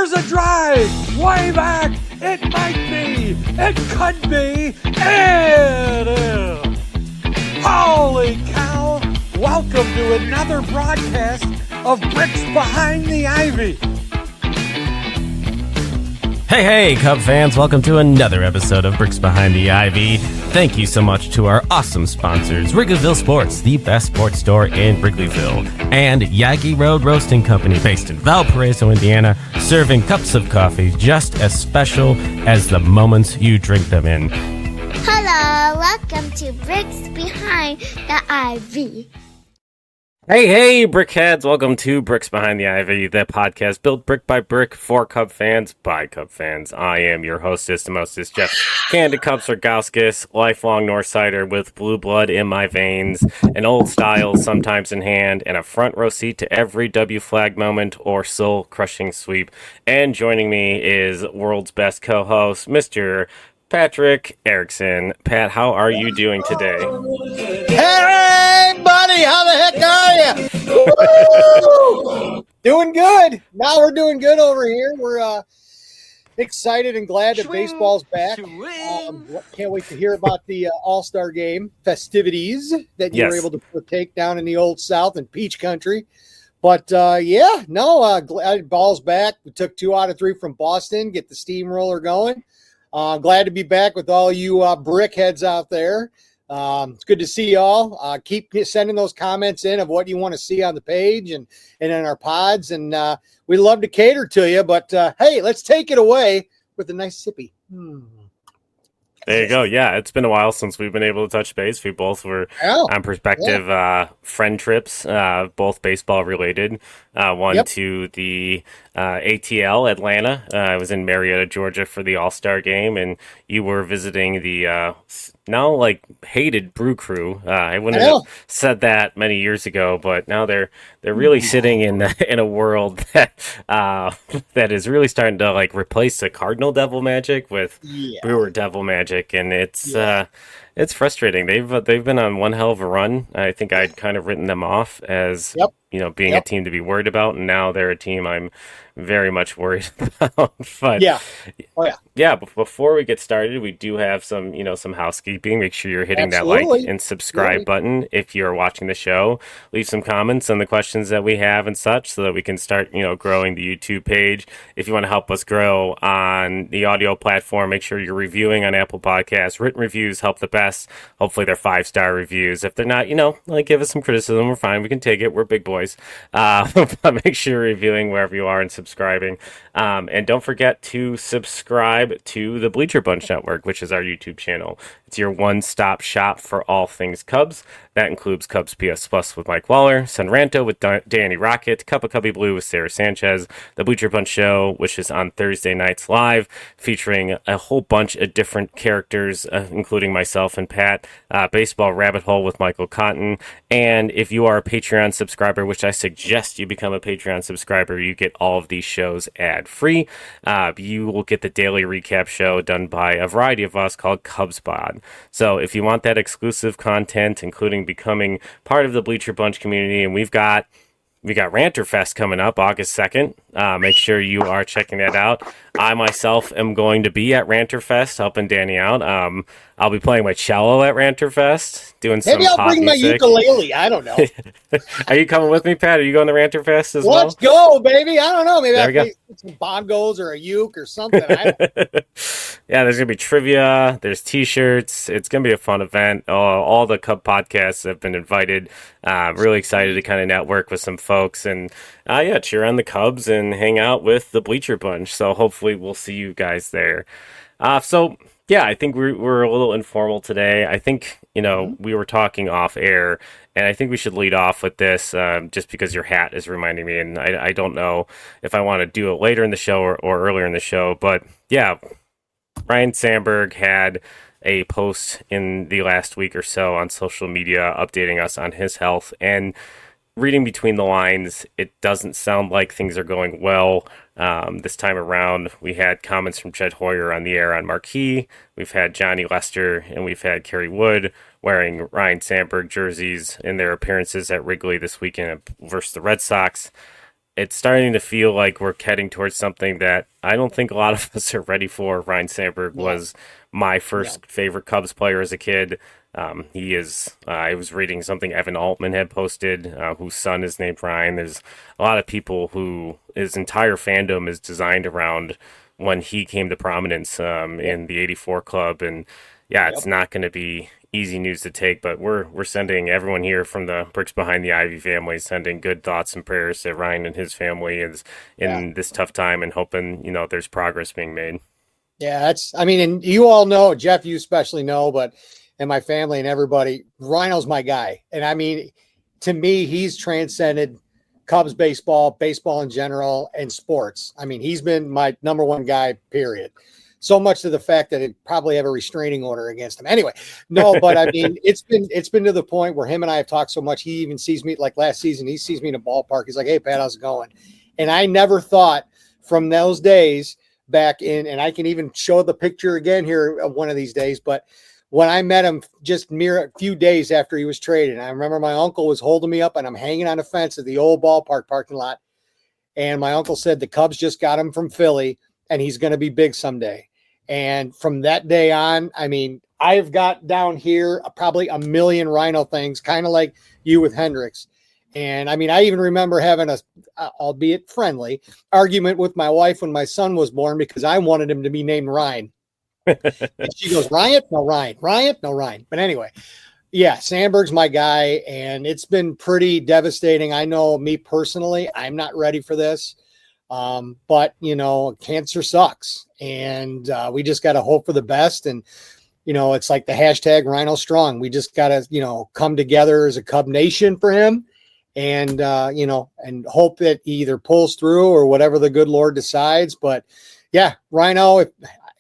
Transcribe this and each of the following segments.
There's a drive, way back, it might be, it could be, it is. Holy cow, welcome to another broadcast of Bricks Behind the Ivy. Hey, Cub fans, welcome to another episode of Bricks Behind the Ivy. Thank you so much to our awesome sponsors, Wrigleyville Sports, the best sports store in Wrigleyville, and Yaggy Road Roasting Company, based in Valpo, Indiana, serving cups of coffee just as special as the moments you drink them in. Hello, welcome to Bricks Behind the Ivy. Hey, Brickheads, welcome to Bricks Behind the Ivy, the podcast built brick by brick for Cub fans by Cub fans. I am your hostess, the mostest, Jeff CandidCubs Ragauskis, lifelong Northsider with blue blood in my veins, an old style sometimes in hand, and a front row seat to every W flag moment or soul-crushing sweep. And joining me is world's best co-host, Mr. Patrick Erickson. Pat, how are you doing today? Hey, buddy, how the heck are you? Doing good. Now we're doing good over here. We're excited and glad that baseball's back. Can't wait to hear about the All-Star Game festivities that you were able to partake down in the Old South and Peach Country. But, glad ball's back. We took 2 out of 3 from Boston, get the steamroller going. Glad to be back with all you brickheads out there. It's good to see y'all. Keep sending those comments in of what you want to see on the page and in our pods. And we love to cater to you. But, hey, let's take it away with a nice sippy. There you go. Yeah, it's been a while since we've been able to touch base. We both were on prospective friend trips, both baseball related. One to the ATL Atlanta. I was in Marietta, Georgia for the All-Star Game, and you were visiting the now hated Brew Crew. I wouldn't have said that many years ago, but now they're really sitting in a world that that is really starting to replace the Cardinal Devil Magic with Brewer Devil Magic, and it's frustrating. They've been on one hell of a run. I think I'd kind of written them off as being a team to be worried about, and now they're a team I'm very much worried about. But before we get started, we do have some housekeeping. Make sure you're hitting that like and subscribe button if you're watching the show. Leave some comments on the questions that we have and such, so that we can start growing the YouTube page. If you want to help us grow on the audio platform, make sure you're reviewing on Apple Podcasts. Written reviews help the best. Hopefully they're 5-star reviews. If they're not, give us some criticism. We're fine. We can take it. We're big boys. But make sure you're reviewing wherever you are and subscribing. And don't forget to subscribe to the Bleacher Bunch Network, which is our YouTube channel. It's your one-stop shop for all things Cubs. That includes Cubs PS Plus with Mike Waller, Sunranto with Danny Rocket, Cup of Cubby Blue with Sarah Sanchez, The Bleacher Bunch Show, which is on Thursday nights live, featuring a whole bunch of different characters, including myself and Pat, Baseball Rabbit Hole with Michael Cotton, and if you are a Patreon subscriber, which I suggest you become a Patreon subscriber, you get all of these shows ad-free. You will get the daily recap show done by a variety of us called Cubs Pod. So if you want that exclusive content, including becoming part of the Bleacher Bunch community, and we got Ranter Fest coming up August 2nd. Make sure you are checking that out. I myself am going to be at Ranter Fest helping Danny out. I'll be playing my cello at Ranter Fest, doing some Maybe I'll pop bring music. my ukulele. I don't know. Are you coming with me, Pat? Are you going to Ranter Fest as well? Let's go, baby. I don't know. Maybe I'll play some bongos or a uke or something. Yeah, there's going to be trivia. There's T-shirts. It's going to be a fun event. All the Cub podcasts have been invited. Really excited to kind of network with some folks and, cheer on the Cubs and hang out with the Bleacher Bunch. So hopefully we'll see you guys there. I think we're a little informal today. I think, we were talking off air, and I think we should lead off with this just because your hat is reminding me, and I don't know if I want to do it later in the show or earlier in the show. But, Ryan Sandberg had a post in the last week or so on social media updating us on his health, and reading between the lines, it doesn't sound like things are going well. This time around, we had comments from Jed Hoyer on the air on Marquee. We've had Johnny Lester and we've had Kerry Wood wearing Ryan Sandberg jerseys in their appearances at Wrigley this weekend versus the Red Sox. it's starting to feel like we're heading towards something that I don't think a lot of us are ready for. Ryan Sandberg was my first favorite Cubs player as a kid. He is. I was reading something Evan Altman had posted, whose son is named Ryan. There's a lot of people who his entire fandom is designed around when he came to prominence in the '84 club, and it's not going to be easy news to take. But we're sending everyone here from the Bricks Behind the Ivy family, sending good thoughts and prayers to Ryan and his family is in this tough time, and hoping there's progress being made. Yeah, and you all know, Jeff, you especially know, but. And my family and everybody, Rhino's my guy. And I mean, to me, he's transcended Cubs baseball in general, and sports. I mean, he's been my number one guy, period. So much to the fact that it probably have a restraining order against him. Anyway, no, but I mean, it's been to the point where him and I have talked so much. He even sees me, like last season, he sees me in a ballpark. He's like, "Hey, Pat, how's it going?" And I never thought from those days back in, and I can even show the picture again here one of these days, but when I met him just mere a few days after he was traded, I remember my uncle was holding me up and I'm hanging on a fence at the old ballpark parking lot. And my uncle said the Cubs just got him from Philly and he's going to be big someday. And from that day on, I mean, I've got down here probably a million Rhino things, kind of like you with Hendricks. And I mean, I even remember having albeit friendly, argument with my wife when my son was born because I wanted him to be named Ryan. And she goes, Ryan? No, Ryan. Ryan? No, Ryan. But anyway, Sandberg's my guy, and it's been pretty devastating. I know me personally, I'm not ready for this. But, cancer sucks, and we just got to hope for the best. And, it's like the hashtag Rhino Strong. We just got to, come together as a Cub Nation for him and, and hope that he either pulls through or whatever the good Lord decides. But, Rhino,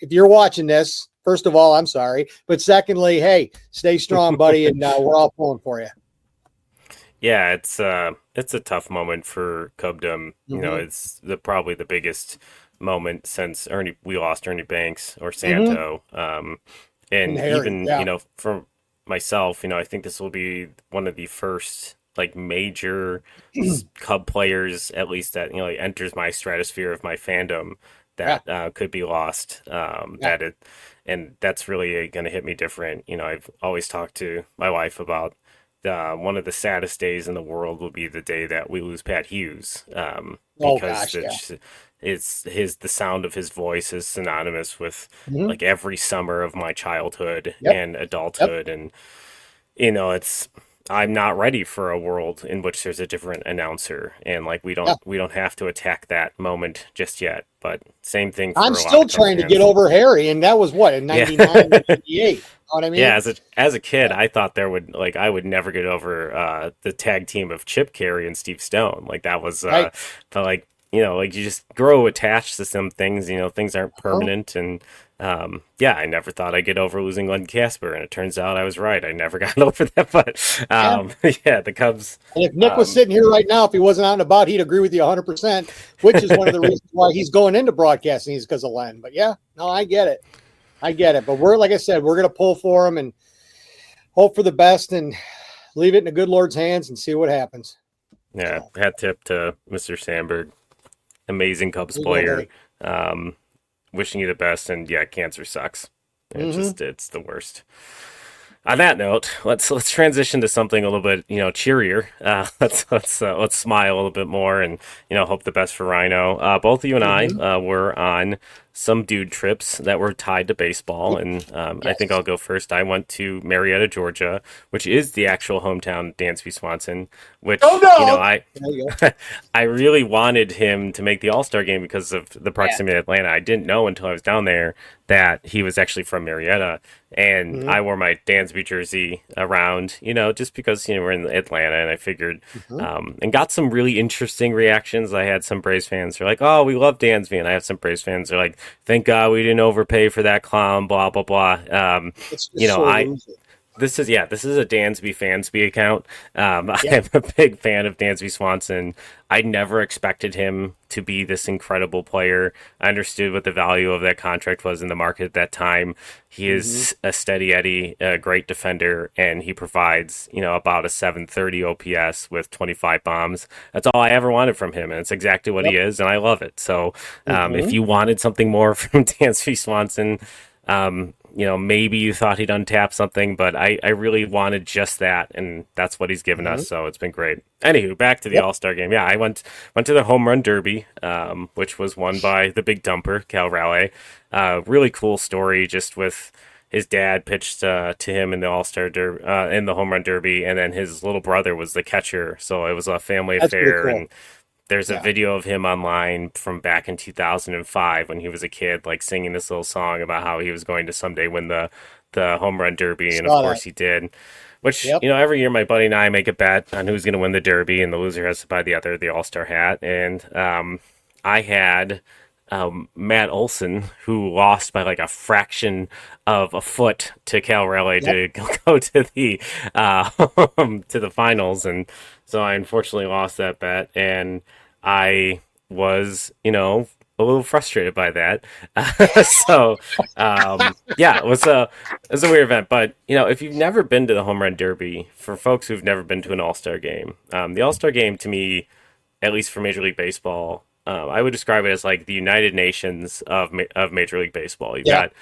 if you're watching this, first of all, I'm sorry. But secondly, hey, stay strong, buddy, and we're all pulling for you. Yeah, it's a tough moment for Cubdom. Mm-hmm. It's probably the biggest moment since we lost Ernie Banks or Santo. Mm-hmm. And Harry, even, for myself, I think this will be one of the first major Cub players, at least that, enters my stratosphere of my fandom. That could be lost. And that's really going to hit me different. I've always talked to my wife about one of the saddest days in the world will be the day that we lose Pat Hughes. Because the sound of his voice is synonymous with every summer of my childhood and adulthood, and I'm not ready for a world in which there's a different announcer, and we don't have to attack that moment just yet. But same thing. I'm still trying to get over Harry, and that was what in '99, '98. You know what I mean? Yeah, as a kid, I thought I would never get over the tag team of Chip Carey and Steve Stone. That was you just grow attached to some things. Things aren't permanent, and I never thought I'd get over losing Glenn Casper, and it turns out I was right. I never got over that, but the Cubs. And if Nick was sitting here right now, if he wasn't out and about, he'd agree with you 100%, which is one of the reasons why he's going into broadcasting is because of Len. But I get it. But like I said, we're going to pull for him and hope for the best and leave it in the good Lord's hands and see what happens. Yeah, hat tip to Mr. Sandberg. Amazing Cubs player. Wishing you the best, and cancer sucks. It's the worst. On that note, let's transition to something a little bit cheerier. Let's smile a little bit more, and hope the best for Rhino. Both of you and I were on some dude trips that were tied to baseball, and I think I'll go first. I went to Marietta, Georgia, which is the actual hometown of Dansby Swanson. Which I really wanted him to make the All-Star game because of the proximity to Atlanta. I didn't know until I was down there that he was actually from Marietta, and I wore my Dansby jersey around, just because we're in Atlanta, and I figured, and got some really interesting reactions. I had some Braves fans who are like, "Oh, we love Dansby," and I have some Braves fans who are like, "Thank God we didn't overpay for that clown." Blah blah blah. this is a Dansby Fansby account. I'm a big fan of Dansby Swanson. I never expected him to be this incredible player. I understood what the value of that contract was in the market at that time. He is a steady Eddie, a great defender, and he provides, about a 730 OPS with 25 bombs. That's all I ever wanted from him, and it's exactly what he is, and I love it. So if you wanted something more from Dansby Swanson, maybe you thought he'd untap something, but I really wanted just that, and that's what he's given us, so it's been great. Anywho, back to the All-Star game. Yeah, I went to the Home Run Derby, which was won by the big dumper, Cal Raleigh. Really cool story, just with his dad pitched to him in the All-Star Derby, in the Home Run Derby, and then his little brother was the catcher, so it was a family affair, and there's a video of him online from back in 2005 when he was a kid, like singing this little song about how he was going to someday win the Home Run Derby, and of course he did. Which, every year my buddy and I make a bet on who's going to win the Derby, and the loser has to buy the All-Star hat. And I had Matt Olson, who lost by like a fraction of a foot to Cal Raleigh to go to the to the finals, and so I unfortunately lost that bet, and I was, a little frustrated by that. So, it was a weird event. But, if you've never been to the Home Run Derby, for folks who've never been to an All-Star game, the All-Star game to me, at least for Major League Baseball, I would describe it as like the United Nations of Major League Baseball. You've got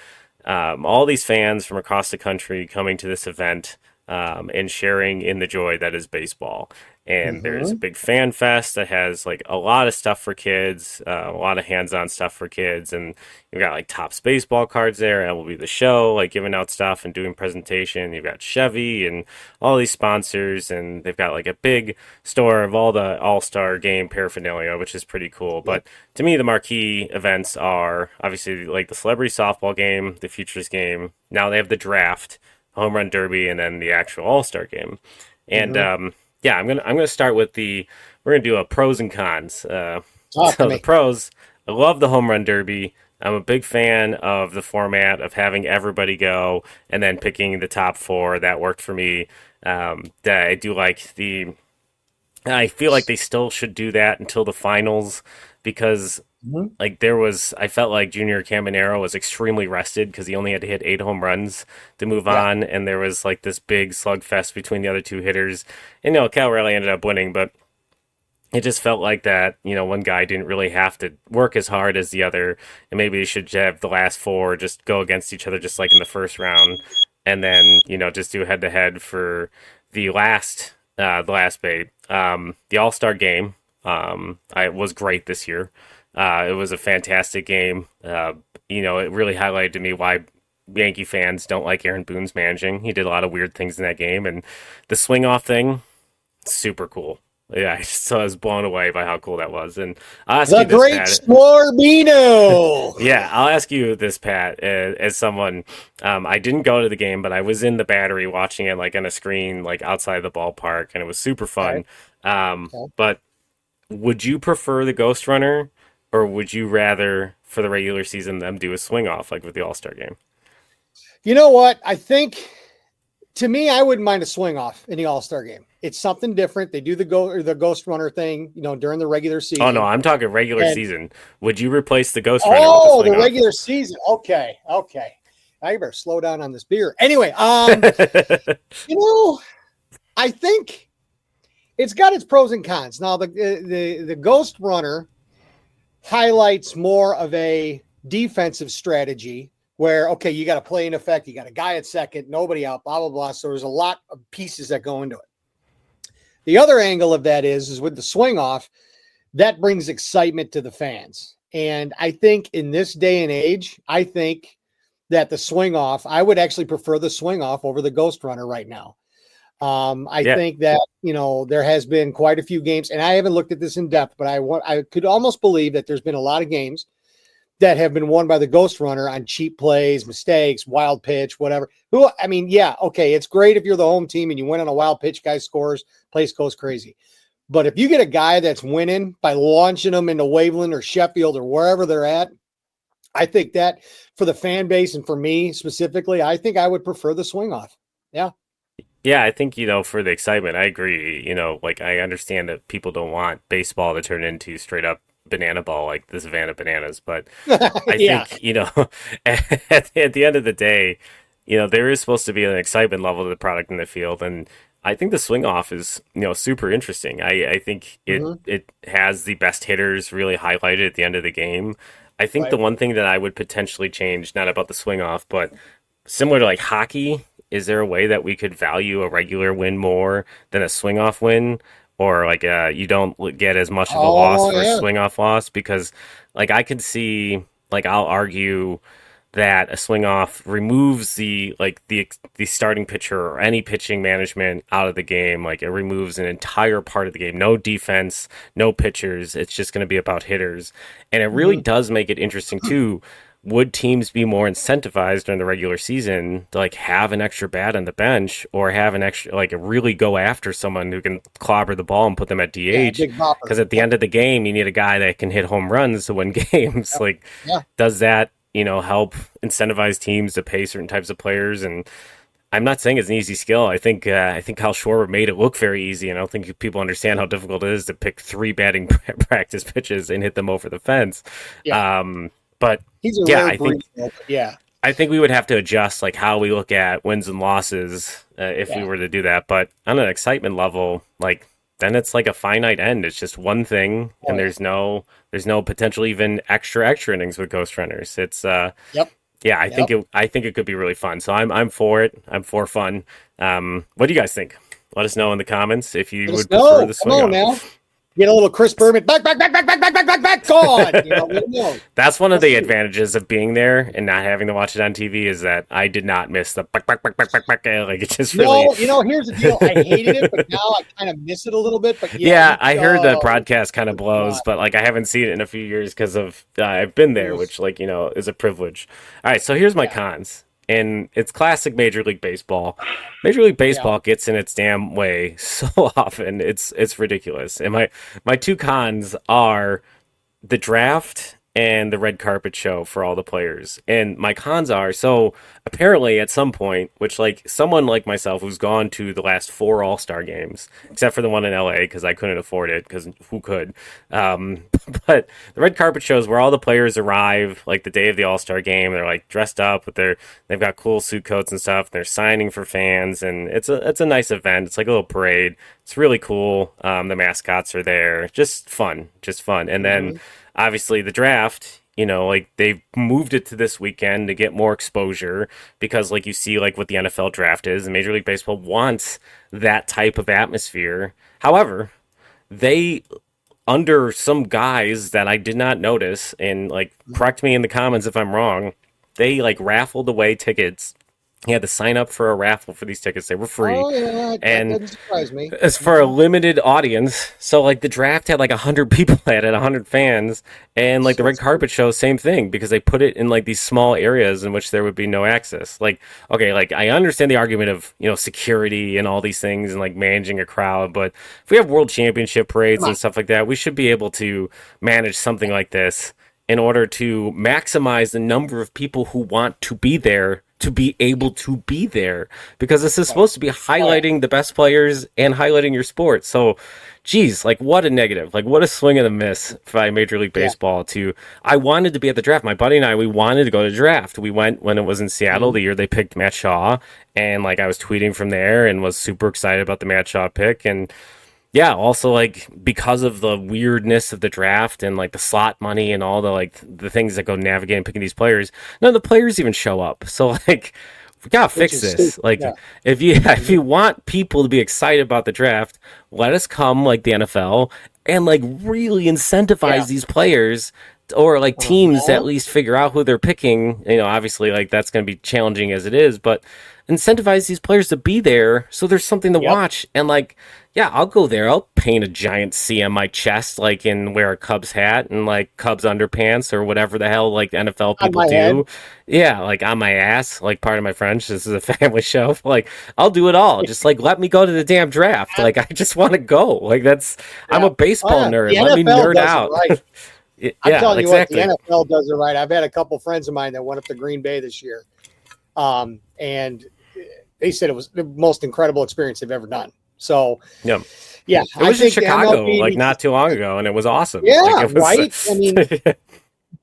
all these fans from across the country coming to this event and sharing in the joy that is baseball. And there's a big fan fest that has like a lot of stuff for kids, a lot of hands-on stuff for kids, and you've got like Topps baseball cards there, and will be the show, like giving out stuff and doing presentation. You've got Chevy and all these sponsors, and they've got like a big store of all the All-Star game paraphernalia, which is pretty cool. But to me, the marquee events are obviously like the celebrity softball game, the futures game. Now they have the draft, Home Run Derby, and then the actual All-Star game. And I'm gonna start with we're gonna do a pros and cons. So the pros, I love the Home Run Derby. I'm a big fan of the format of having everybody go and then picking the top four. That worked for me. I do like I feel like they still should do that until the finals, because I felt like Junior Caminero was extremely rested because he only had to hit 8 home runs to move on, and there was like this big slugfest between the other two hitters. And Cal Raleigh ended up winning, but it just felt like that one guy didn't really have to work as hard as the other, and maybe you should have the last 4 just go against each other just like in the first round, and then just do head to head for the last bait. The All-Star game was great this year. It was a fantastic game. It really highlighted to me why Yankee fans don't like Aaron Boone's managing. He did a lot of weird things in that game, and the swing off thing, super cool. Yeah, I was blown away by how cool that was. And I'll ask you this, great Pat. Scorbino. Yeah, I'll ask you this, Pat, as someone. I didn't go to the game, but I was in the Battery watching it like on a screen, like outside the ballpark, and it was super fun. But would you prefer the Ghost Runner, or would you rather, for the regular season, them do a swing off like with the All-Star game? You know what? I think, to me, I wouldn't mind a swing off in the All-Star game. It's something different. They do the Ghost Runner thing, during the regular season. Oh no, I'm talking regular season. Would you reuld the Ghost Runner? Oh, the regular season. Okay. Now you better slow down on this beer. Anyway, I think it's got its pros and cons. Now the Ghost Runner highlights more of a defensive strategy where, okay, you got a play in effect, you got a guy at second, nobody out, blah, blah, blah. So there's a lot of pieces that go into it. The other angle of that is with the swing off, that brings excitement to the fans. And I think in this day and age, I think that the swing off, I would actually prefer the swing off over the Ghost Runner right now. I think that, there has been quite a few games, and I haven't looked at this in depth, but I could almost believe that there's been a lot of games that have been won by the Ghost Runner on cheap plays, mistakes, wild pitch, whatever. It's great if you're the home team and you win on a wild pitch, guy scores, place goes crazy. But if you get a guy that's winning by launching them into Waveland or Sheffield or wherever they're at, I think that for the fan base and for me specifically, I think I would prefer the swing off. Yeah. Yeah, I think, for the excitement, I agree. Like I understand that people don't want baseball to turn into straight up banana ball like the Savannah Bananas, but I Yeah. think, at the end of the day, there is supposed to be an excitement level to the product in the field. And I think the swing off is, super interesting. I think Mhm. it has the best hitters really highlighted at the end of the game. I think the Right. one thing that I would potentially change, not about the swing off, but similar to like hockey, is there a way that we could value a regular win more than a swing off win? Or like you don't get as much of a loss Oh for a yeah. swing off loss? Because like I could see, like I'll argue that a swing off removes the starting pitcher or any pitching management out of the game. Like it removes an entire part of the game. No defense, no pitchers. It's just going to be about hitters. And it really Mhm. does make it interesting too. Would teams be more incentivized during the regular season to like have an extra bat on the bench or have an extra like really go after someone who can clobber the ball and put them at Yeah, DH? big bopper. Because at the end of the game, you need a guy that can hit home runs to win games. Yep. Like, Yeah. does that help incentivize teams to pay certain types of players? And I'm not saying it's an easy skill. I think Kyle Schwarber made it look very easy, and I don't think people understand how difficult it is to pick three batting practice pitches and hit them over the fence. Yeah. But He's a yeah, rare breed. Yeah. I think we would have to adjust like how we look at wins and losses if we Yeah. were to do that. But on an excitement level, like then it's like a finite end. It's just one thing, Oh, and yeah. there's no potential even extra innings with ghost runners. It's Yep. yeah, I think Yep. it could be really fun. So I'm for it. I'm for fun. What do you guys think? Let us know in the comments if you Let us would prefer know. the Come swing on off. now. Get a little Chris Berman. Back, gone. Let 'em know. That's one of Let's the see. advantages of being there and not having to watch it on TV is that I did not miss the like it just really. No, here's the deal. I hated it, but now I kind of miss it a little bit. But Yeah, I heard the oh, broadcast kind of blows, but like I haven't seen it in a few years because of I've been there, which like is a privilege. All right, so here's my cons, and it's classic Major League Baseball. Major League Baseball gets in its damn way so often, it's ridiculous. And my two cons are the draft and the red carpet show for all the players. And my cons are so apparently at some point, which like someone like myself who's gone to the last four All-Star games, except for the one in LA because I couldn't afford it because who could? Um, but the red carpet shows where all the players arrive like the day of the All-Star game. They're like dressed up with they've got cool suit coats and stuff. And they're signing for fans, and it's a nice event. It's like a little parade. It's really cool. The mascots are there. Just fun. And then obviously the draft, like they've moved it to this weekend to get more exposure because like you see like what the NFL draft is and Major League Baseball wants that type of atmosphere. However, they under some guys that I did not notice and like correct me in the comments if I'm wrong, they like raffled away tickets. You had to sign up for a raffle for these tickets. They were free. Oh, yeah, that And doesn't surprise me. it's for a limited audience. So like the draft had like 100 people at it, 100 fans, and like the red carpet show, same thing because they put it in like these small areas in which there would be no access. Like, okay, like I understand the argument of security and all these things and like managing a crowd, but if we have world championship parades and stuff like that, we should be able to manage something like this in order to maximize the number of people who want to be there to be able to be there because this is supposed to be highlighting the best players and highlighting your sport. So, geez, like what a negative, like what a swing and a miss by Major League Baseball I wanted to be at the draft. My buddy and I, we wanted to go to the draft. We went when it was in Seattle, the year they picked Matt Shaw. And like I was tweeting from there and was super excited about the Matt Shaw pick. And yeah, also like because of the weirdness of the draft and like the slot money and all the like the things that go navigating picking these players, none of the players even show up. So like we gotta fix this. Stupid. Like if you want people to be excited about the draft, let us come like the NFL and like really incentivize these players or like teams to at least figure out who they're picking. Obviously like that's gonna be challenging as it is, but incentivize these players to be there so there's something to watch. And like I'll go there. I'll paint a giant C on my chest, like, and wear a Cubs hat and like Cubs underpants or whatever the hell like NFL people do. Head. Yeah, like on my ass, like part of my French. This is a family show. Like I'll do it all. Just like let me go to the damn draft. Like I just want to go. Like I'm a baseball nerd. Let me nerd out. Right. I'm telling exactly. you what, the NFL does it right. I've had a couple friends of mine that went up to Green Bay this year, and they said it was the most incredible experience they've ever done. So, yeah. Yeah, it was in Chicago like not too long ago, and it was awesome. Yeah, like, right. I mean,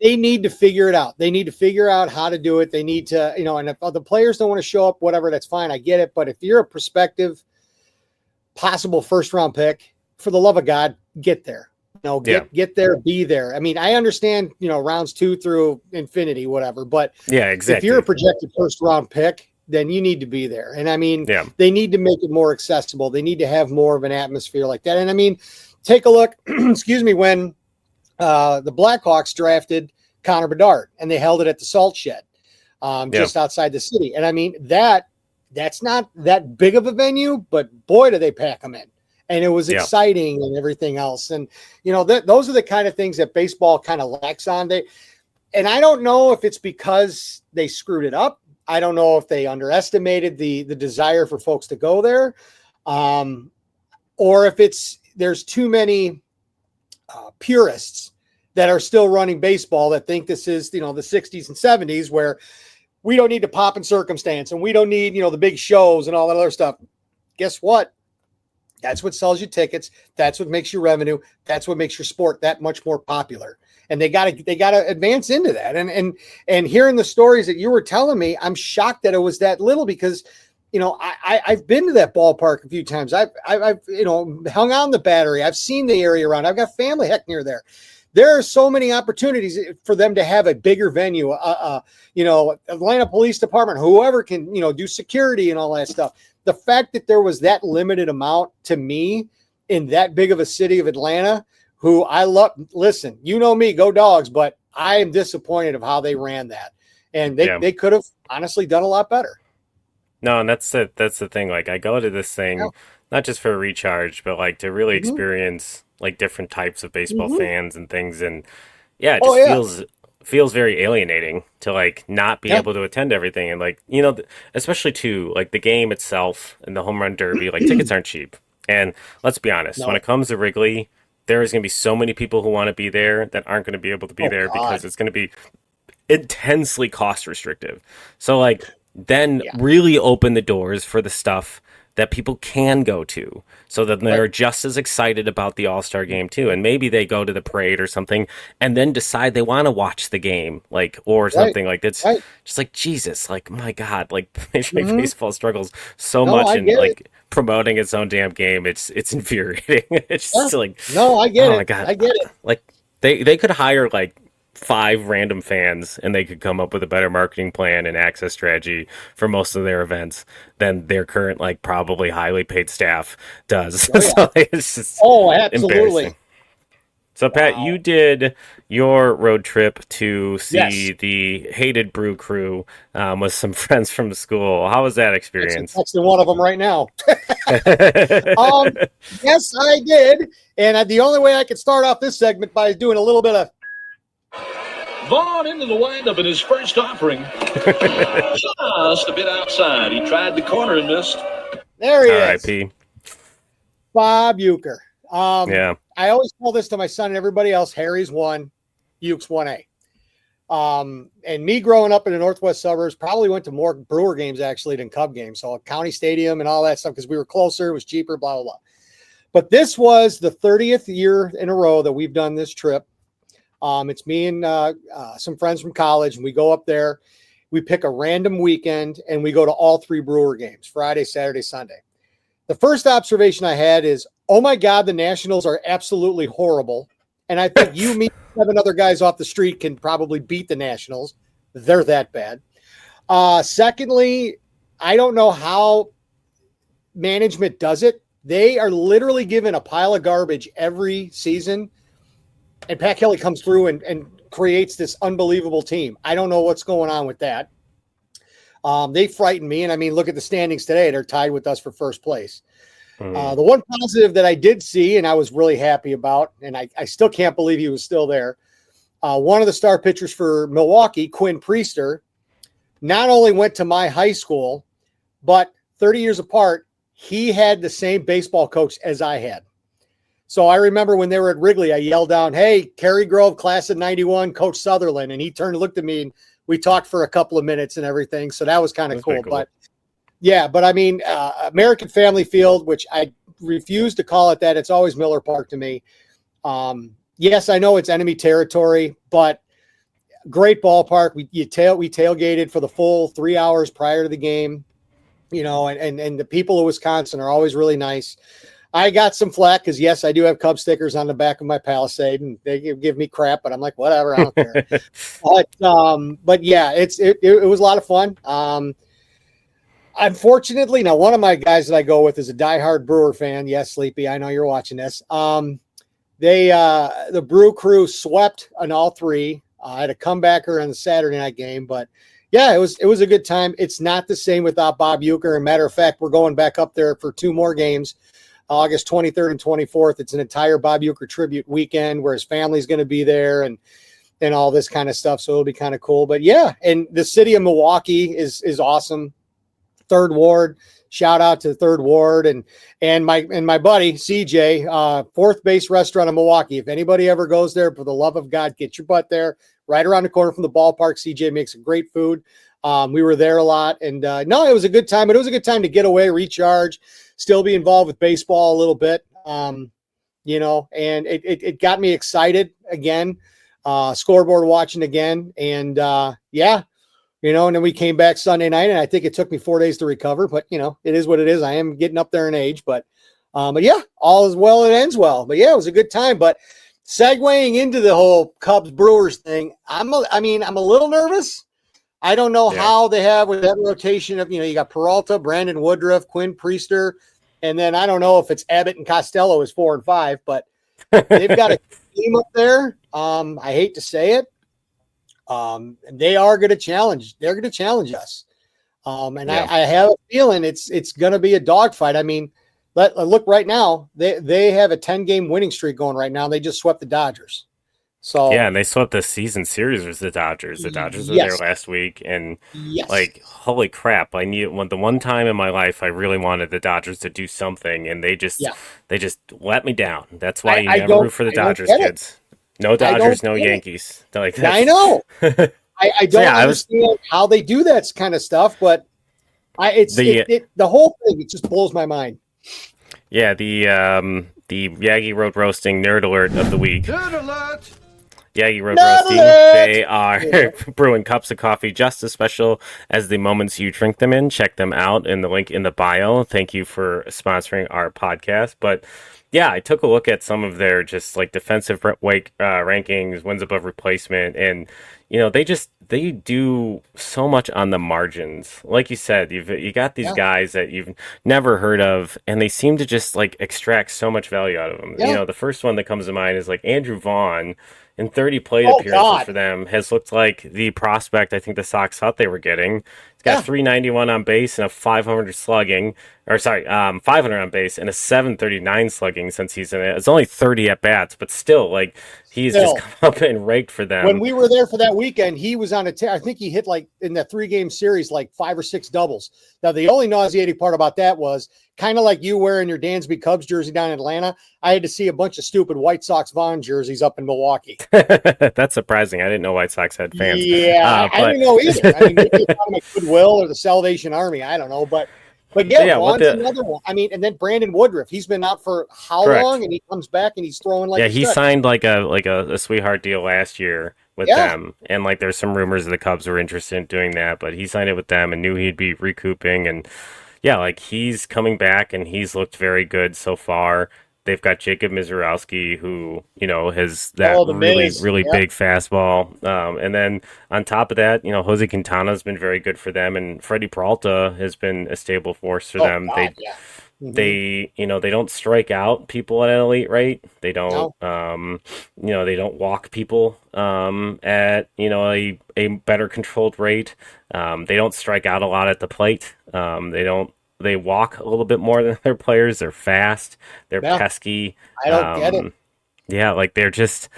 they need to figure it out. They need to figure out how to do it. They need to, and if the players don't want to show up, whatever, that's fine. I get it. But if you're a prospective, possible first round pick, for the love of God, get there. Get there, be there. I mean, I understand, rounds 2 through infinity, whatever. But yeah, exactly. If you're a projected first round pick, then you need to be there. And I mean, they need to make it more accessible. They need to have more of an atmosphere like that. And I mean, take a look, excuse me, when the Blackhawks drafted Connor Bedard and they held it at the Salt Shed just outside the city. And I mean, that's not that big of a venue, but boy, do they pack them in. And it was exciting and everything else. And, those are the kind of things that baseball kind of lacks on. And I don't know if it's because they screwed it up. I don't know if they underestimated the desire for folks to go there, or if there's too many purists that are still running baseball that think this is, the 60s and 70s where we don't need to pomp and circumstance and we don't need, the big shows and all that other stuff. Guess what? That's what sells you tickets. That's what makes your revenue. That's what makes your sport that much more popular. And they gotta advance into that. And hearing the stories that you were telling me, I'm shocked that it was that little because, I've been to that ballpark a few times. I've hung out in the Battery. I've seen the area around. I've got family heck near there. There are so many opportunities for them to have a bigger venue, Atlanta Police Department, whoever can, do security and all that stuff. The fact that there was that limited amount to me in that big of a city of Atlanta, who I love, listen, me, go Dogs, but I am disappointed of how they ran that. And they could have honestly done a lot better. No, and that's the thing. Like, I go to this thing, not just for a recharge, but like to really experience like different types of baseball fans and things. And it just feels very alienating to like not be able to attend everything. And like, especially to like the game itself and the home run derby, like tickets aren't cheap. And let's be honest, when it comes to Wrigley, there is going to be so many people who want to be there that aren't going to be able to be there because it's going to be intensely cost restrictive. So like then really open the doors for the stuff that people can go to so that they're just as excited about the All-Star game too. And maybe they go to the parade or something and then decide they want to watch the game, like, or something like that's just like, Jesus, like, my God, like Major League Baseball struggles so much in like promoting its own damn game. It's infuriating. It's just like, no, I get it. My God. I get it. Like they could hire like 5 random fans and they could come up with a better marketing plan and access strategy for most of their events than their current, like, probably highly paid staff does. So it's just absolutely. So Pat, you did your road trip to see the hated Brew Crew with some friends from school. How was that experience? I'm texting one of them right now. Yes, I did. And the only way I could start off this segment by doing a little bit of Vaughn into the windup in his first offering. Just a bit outside. He tried the corner and missed. There he is. R.I.P. Bob Euchre. I always tell this to my son and everybody else. Harry's 1, Euchre's 1A. And me growing up in the northwest suburbs probably went to more Brewer games actually than Cub games. So County Stadium and all that stuff because we were closer. It was cheaper, blah, blah, blah. But this was the 30th year in a row that we've done this trip. It's me and some friends from college, and we go up there. We pick a random weekend, and we go to all 3 Brewer games, Friday, Saturday, Sunday. The first observation I had is, oh, my God, the Nationals are absolutely horrible. And I think you, me, 7 other guys off the street can probably beat the Nationals. They're that bad. Secondly, I don't know how management does it. They are literally given a pile of garbage every season. And Pat Kelly comes through and creates this unbelievable team. I don't know what's going on with that. They frighten me. And I mean, look at the standings today. They're tied with us for first place. The one positive that I did see, and I was really happy about, and I still can't believe he was still there. One of the star pitchers for Milwaukee, Quinn Priester, not only went to my high school, but 30 years apart, he had the same baseball coach as I had. So I remember when they were at Wrigley, I yelled down, "Hey, Cary Grove, class of 91, Coach Sutherland." And he turned and looked at me, and we talked for a couple of minutes and everything. So that was kind of cool. But Yeah, but I mean, American Family Field, which I refuse to call it that. It's always Miller Park to me. Yes, I know it's enemy territory, but great ballpark. We tailgated for the full 3 hours prior to the game, and the people of Wisconsin are always really nice. I got some flack because, yes, I do have Cub stickers on the back of my Palisade, and they give me crap, but I'm like, whatever, I don't care. But yeah, it was a lot of fun. Unfortunately, now one of my guys that I go with is a diehard Brewer fan. Yes, Sleepy, I know you're watching this. The Brew Crew swept on all three. I had a comebacker on the Saturday night game, but yeah, it was a good time. It's not the same without Bob Uecker. As a matter of fact, we're going back up there for 2 more games, August 23rd and 24th. It's an entire Bob Uecker tribute weekend where his family's going to be there and all this kind of stuff. So it'll be kind of cool. But yeah, and the city of Milwaukee is awesome. Third Ward, shout out to the Third Ward and my buddy CJ, Fourth Base Restaurant in Milwaukee. If anybody ever goes there, for the love of God, get your butt there. Right around the corner from the ballpark. CJ makes some great food. We were there a lot, and no, it was a good time. But it was a good time to get away, recharge, still be involved with baseball a little bit. And it got me excited again. Scoreboard watching again, and yeah. And then we came back Sunday night, and I think it took me 4 days to recover, but it is what it is. I am getting up there in age, but yeah, all is well and ends well. But yeah, it was a good time. But segueing into the whole Cubs Brewers thing, I'm a little nervous. I don't know how they have with that rotation of, you got Peralta, Brandon Woodruff, Quinn Priester, and then I don't know if it's Abbott and Costello is 4 and 5, but they've got a team up there. I hate to say it. They are going to challenge. They're going to challenge us. I have a feeling it's going to be a dogfight. I mean, look right now. They have a 10-game winning streak going right now. They just swept the Dodgers. So yeah, and they swept the season series with the Dodgers. The Dodgers were there last week, and holy crap! The one time in my life I really wanted the Dodgers to do something, and they just let me down. That's why you never root for the Dodgers, kids. No Dodgers, no Yankees. I know. I don't understand how they do that kind of stuff, but the whole thing, it just blows my mind. Yeah, the Yaggy Road Roasting Nerd Alert of the week. Nerd Alert! Yaggy Road Roasting. They are brewing cups of coffee just as special as the moments you drink them in. Check them out in the link in the bio. Thank you for sponsoring our podcast. But yeah, I took a look at some of their just like defensive rankings, wins above replacement, and they do so much on the margins. Like you said, you got these guys that you've never heard of, and they seem to just like extract so much value out of them. Yeah. The first one that comes to mind is like Andrew Vaughn. In 30 plate appearances for them, has looked like the prospect I think the Sox thought they were getting. He's got 391 on base and a 500 slugging, 500 on base and a 739 slugging since he's in it. It's only 30 at bats, but still, like he's just come up and raked for them. When we were there for that weekend, he was on a tear. I think he hit like in that 3-game series like 5 or 6 doubles. Now the only nauseating part about that was kind of like you wearing your Dansby Cubs jersey down in Atlanta. I had to see a bunch of stupid White Sox Vaughn jerseys up in Milwaukee. That's surprising. I didn't know White Sox had fans. Yeah, I didn't know either. I mean, maybe it's on like Goodwill or the Salvation Army. I don't know, but yeah, Vaughn's another one. I mean, and then Brandon Woodruff. He's been out for how long? And he comes back and he's throwing like he signed like a sweetheart deal last year with them, and like there's some rumors that the Cubs were interested in doing that, but he signed it with them and knew he'd be recouping, and like he's coming back and he's looked very good so far. They've got Jacob Mizorowski, who, has that really big fastball. And then on top of that, Jose Quintana's been very good for them. And Freddie Peralta has been a stable force for them. They don't strike out people at an elite rate. They don't, they don't walk people at, a better controlled rate. They don't strike out a lot at the plate. They walk a little bit more than their players. They're fast. They're pesky. I don't get it. Yeah, like they're just,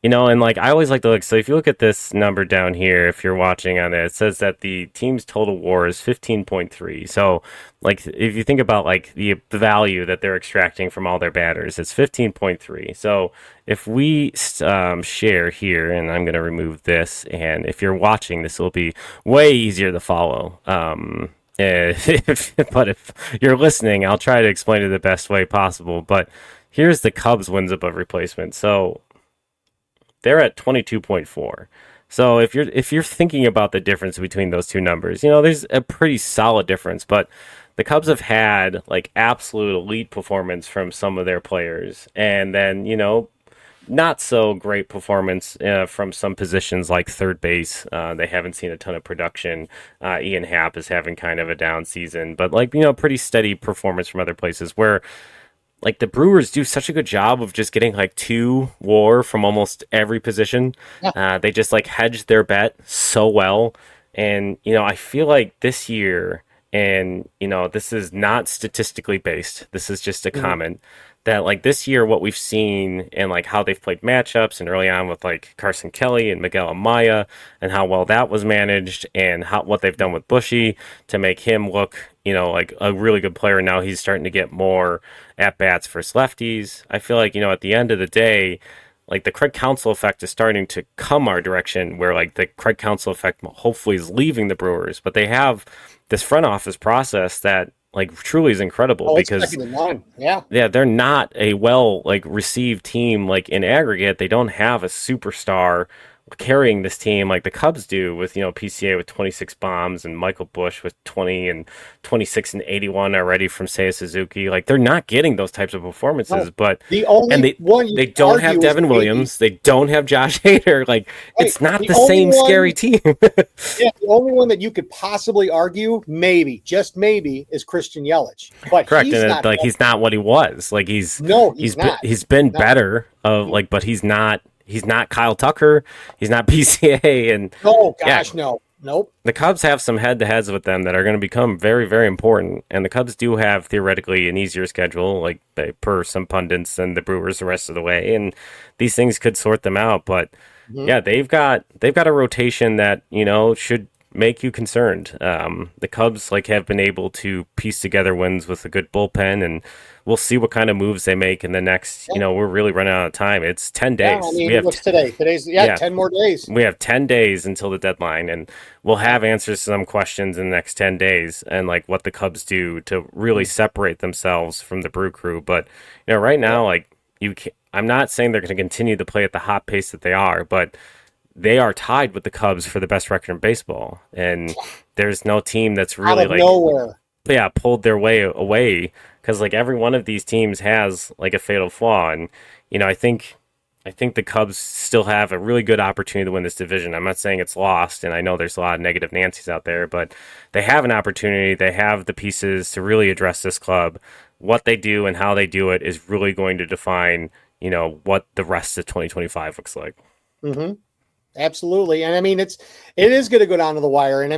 and like I always like to look. So if you look at this number down here, if you're watching on it says that the team's total WAR is 15.3. So like if you think about like the value that they're extracting from all their batters, it's 15.3. So if we share here, and I'm going to remove this, and if you're watching, this will be way easier to follow. But if you're listening, I'll try to explain it the best way possible. But here's the Cubs wins above replacement. So they're at 22.4. So if you're thinking about the difference between those two numbers, there's a pretty solid difference. But the Cubs have had like absolute elite performance from some of their players, and then not so great performance from some positions like third base. They haven't seen a ton of production. Ian Happ is having kind of a down season, but pretty steady performance from other places where like the Brewers do such a good job of just getting like 2 WAR from almost every position. Yeah. They just like hedge their bet so well. And, I feel like this year, and, this is not statistically based, this is just a comment, that like this year, what we've seen and like how they've played matchups and early on with like Carson Kelly and Miguel Amaya and how well that was managed and what they've done with Bushy to make him look, like a really good player. Now he's starting to get more at bats versus lefties. I feel like, at the end of the day, like the Craig Counsell effect is starting to come our direction where like the Craig Counsell effect hopefully is leaving the Brewers, but they have this front office process that like truly is incredible because they're not a well like received team like in aggregate. They don't have a superstar carrying this team like the Cubs do with PCA with 26 bombs and Michael Busch with 20 and 26 and 81 already from Seiya Suzuki. Like they're not getting those types of performances, but the only they don't have Devin Williams, they don't have Josh Hader. Like it's not the same scary team. Yeah, the only one that you could possibly argue, maybe, just maybe, is Christian Yelich. But correct, he's not what he was. Like he's been better but he's not. He's not Kyle Tucker. He's not PCA. And no. Nope. The Cubs have some head-to-heads with them that are going to become very, very important. And the Cubs do have, theoretically, an easier schedule, like per some pundits, than the Brewers the rest of the way. And these things could sort them out. But, they've got a rotation that, should make you concerned. The Cubs have been able to piece together wins with a good bullpen, and we'll see what kind of moves they make in the next. We're really running out of time. It's 10 days. What's today? Today's 10 more days. We have 10 days until the deadline, and we'll have answers to some questions in the next 10 days, and what the Cubs do to really separate themselves from the Brew Crew. But right now, I'm not saying they're going to continue to play at the hot pace that they are, but they are tied with the Cubs for the best record in baseball, and there's no team that's really nowhere. Pulled their way away, because every one of these teams has a fatal flaw, and I think the Cubs still have a really good opportunity to win this division. I'm not saying it's lost, and I know there's a lot of negative Nancy's out there, but they have an opportunity. They have the pieces to really address this club. What they do and how they do it is really going to define what the rest of 2025 looks like. Mm-hmm. Absolutely. And it is going to go down to the wire. And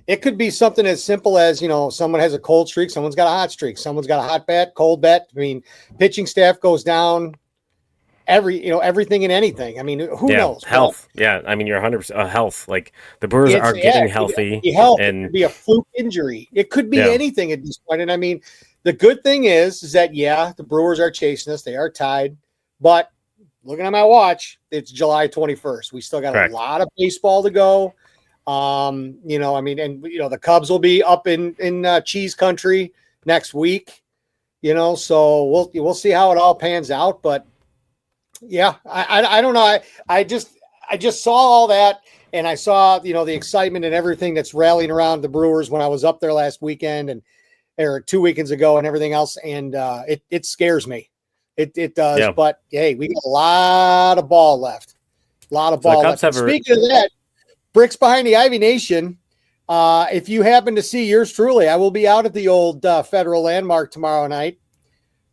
it could be something as simple as, someone has a cold streak, someone's got a hot streak, someone's got a hot bat, cold bat. Pitching staff goes down, everything and anything. Who knows? Health. You're 100% health. The Brewers are getting healthy. It could be a fluke injury. It could be anything at this point. And the good thing is that, the Brewers are chasing us. They are tied, but looking at my watch, it's July 21st. We still got a lot of baseball to go. The Cubs will be up in cheese country next week, so we'll see how it all pans out. But I don't know. I just saw all that, and I saw, the excitement and everything that's rallying around the Brewers when I was up there last weekend or 2 weekends ago and everything else. And it scares me. It does, but hey, we got a lot of ball left. Speaking of that, Bricks Behind the Ivy Nation, if you happen to see yours truly, I will be out at the old Federal Landmark tomorrow night.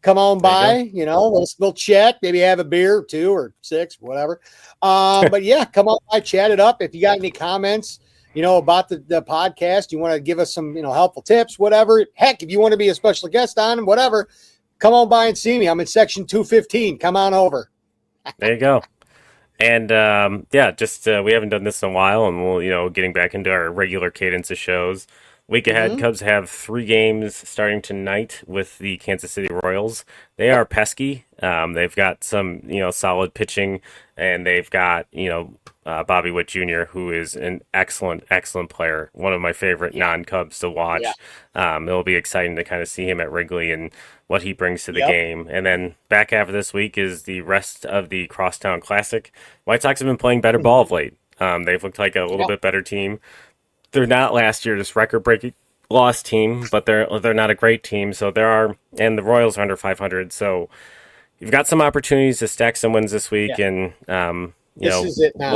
Come on by, we'll chat, maybe have a beer or 2 or 6, whatever. But come on by, chat it up. If you got any comments, about the podcast, you want to give us some, helpful tips, whatever. Heck, if you want to be a special guest on, whatever, come on by and see me. I'm in section 215. Come on over. There you go. And we haven't done this in a while, and we'll, getting back into our regular cadence of shows. Week ahead, Cubs have 3 games starting tonight with the Kansas City Royals. They are pesky. They've got some, solid pitching, and they've got, Bobby Witt Jr., who is an excellent, excellent player. One of my favorite non-Cubs to watch. It'll be exciting to kind of see him at Wrigley and what he brings to the game. And then back half of this week is the rest of the Crosstown Classic. White Sox have been playing better ball of late. They've looked like a little bit better team. They're not last year's record-breaking loss team, but they're not a great team. So and the Royals are under 500. So you've got some opportunities to stack some wins this week, and we'll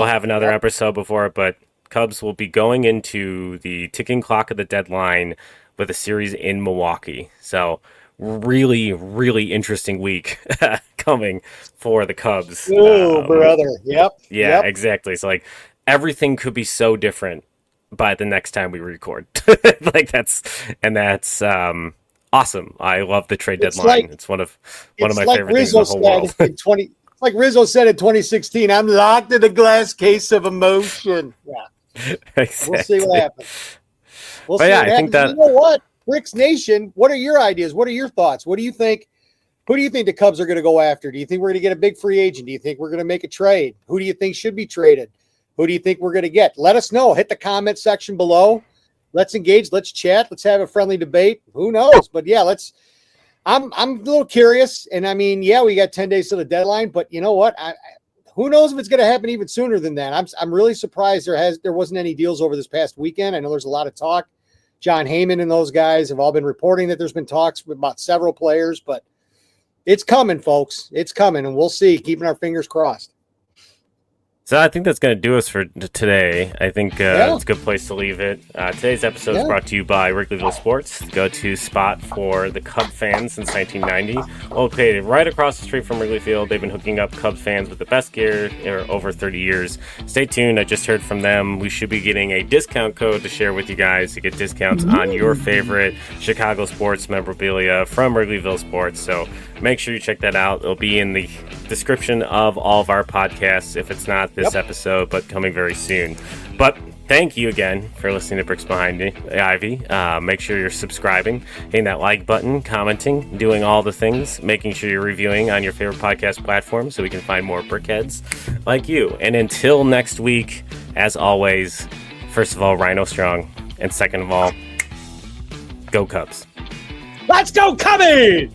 have another episode before it. But Cubs will be going into the ticking clock of the deadline with a series in Milwaukee. So really, really interesting week coming for the Cubs. Oh, brother! Yep. Exactly. So everything could be so different by the next time we record. That's awesome. I love the trade deadline. It's one of my favorite things in the whole world. Like Rizzo said in 2016, I'm locked in a glass case of emotion. Yeah. Exactly. We'll see what happens. I think that, you know what? Bricks Nation, what are your ideas? What are your thoughts? What do you think? Who do you think the Cubs are going to go after? Do you think we're going to get a big free agent? Do you think we're going to make a trade? Who do you think should be traded? Who do you think we're going to get? Let us know. Hit the comment section below. Let's engage. Let's chat. Let's have a friendly debate. Who knows? But yeah, I'm a little curious. And I mean, we got 10 days to the deadline, but you know what? Who knows if it's going to happen even sooner than that? I'm really surprised there wasn't any deals over this past weekend. I know there's a lot of talk. John Heyman and those guys have all been reporting that there's been talks about several players, but it's coming, folks. It's coming, and we'll see. Keeping our fingers crossed. So I think that's going to do us for today. I think it's a good place to leave it. Today's episode is brought to you by Wrigleyville Sports, the go-to spot for the Cub fans since 1990. Located right across the street from Wrigley Field, they've been hooking up Cubs fans with the best gear in over 30 years. Stay tuned. I just heard from them. We should be getting a discount code to share with you guys to get discounts on your favorite Chicago sports memorabilia from Wrigleyville Sports. So make sure you check that out. It'll be in the description of all of our podcasts if it's not this episode, but coming very soon. But thank you again for listening to Bricks Behind Me, Ivy. Make sure you're subscribing, hitting that like button, commenting, doing all the things, making sure you're reviewing on your favorite podcast platform so we can find more brickheads like you. And until next week, as always, first of all, Rhino Strong, and second of all, go Cubs. Let's go Cubbies!